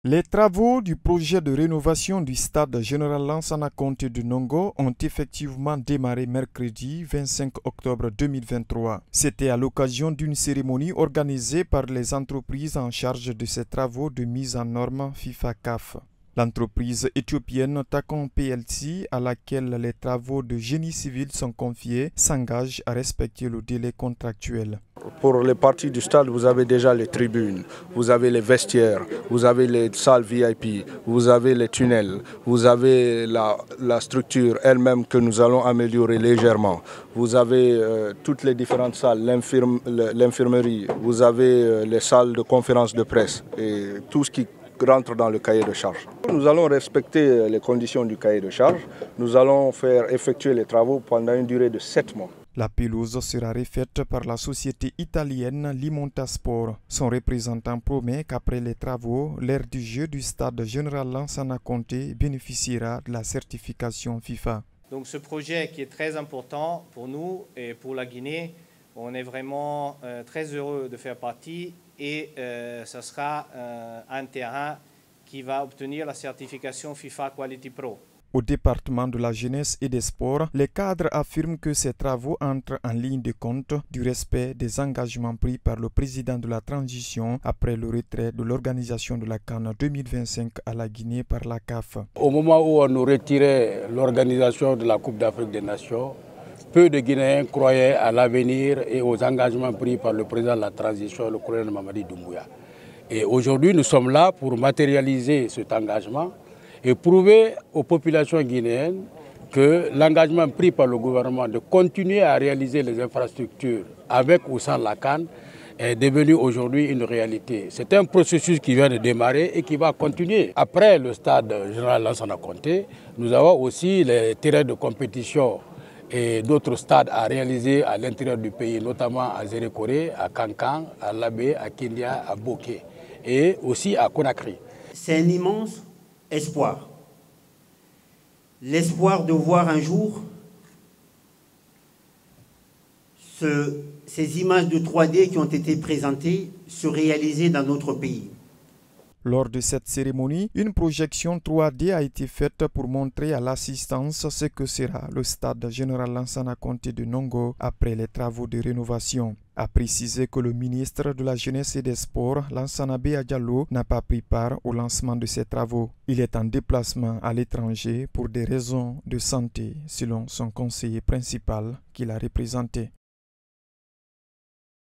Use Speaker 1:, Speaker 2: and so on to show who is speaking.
Speaker 1: Les travaux du projet de rénovation du stade général Lansana Conté de Nongo ont effectivement démarré mercredi 25 octobre 2023. C'était à l'occasion d'une cérémonie organisée par les entreprises en charge de ces travaux de mise en norme FIFA-CAF. L'entreprise éthiopienne Takon PLC, à laquelle les travaux de génie civil sont confiés, s'engage à respecter le délai contractuel.
Speaker 2: Pour les parties du stade, vous avez déjà les tribunes, vous avez les vestiaires, vous avez les salles VIP, vous avez les tunnels, vous avez la structure elle-même que nous allons améliorer légèrement. Vous avez toutes les différentes salles, l'infirmerie, vous avez les salles de conférence de presse et tout ce qui rentre dans le cahier de charge. Nous allons respecter les conditions du cahier de charge. Nous allons faire effectuer les travaux pendant une durée de 7 mois.
Speaker 1: La pelouse sera refaite par la société italienne Limonta Sport. Son représentant promet qu'après les travaux, l'aire du jeu du stade général Lansana Conté bénéficiera de la certification FIFA.
Speaker 3: Donc ce projet qui est très important pour nous et pour la Guinée, on est vraiment très heureux de faire partie et ce sera un terrain qui va obtenir la certification FIFA Quality Pro.
Speaker 1: Au département de la jeunesse et des sports, les cadres affirment que ces travaux entrent en ligne de compte du respect des engagements pris par le président de la transition après le retrait de l'organisation de la CAN 2025 à la Guinée par la CAF.
Speaker 4: Au moment où on nous retirait l'organisation de la Coupe d'Afrique des Nations, peu de Guinéens croyaient à l'avenir et aux engagements pris par le président de la transition, le colonel Mamadi Doumbouya. Et aujourd'hui, nous sommes là pour matérialiser cet engagement et prouver aux populations guinéennes que l'engagement pris par le gouvernement de continuer à réaliser les infrastructures avec ou sans la CAN est devenu aujourd'hui une réalité. C'est un processus qui vient de démarrer et qui va continuer. Après le stade général Lansana Conté, nous avons aussi les terrains de compétition et d'autres stades à réaliser à l'intérieur du pays, notamment à Zérékoré, à Kankan, à Labé, à Kindia, à Boké et aussi à Conakry.
Speaker 5: C'est un immense espoir. L'espoir de voir un jour ces images de 3D qui ont été présentées se réaliser dans notre pays.
Speaker 1: Lors de cette cérémonie, une projection 3D a été faite pour montrer à l'assistance ce que sera le stade général Lansana Conté de Nongo après les travaux de rénovation. A précisé que le ministre de la Jeunesse et des Sports, Lansana Béa Diallo, n'a pas pris part au lancement de ces travaux. Il est en déplacement à l'étranger pour des raisons de santé, selon son conseiller principal qui l'a représenté.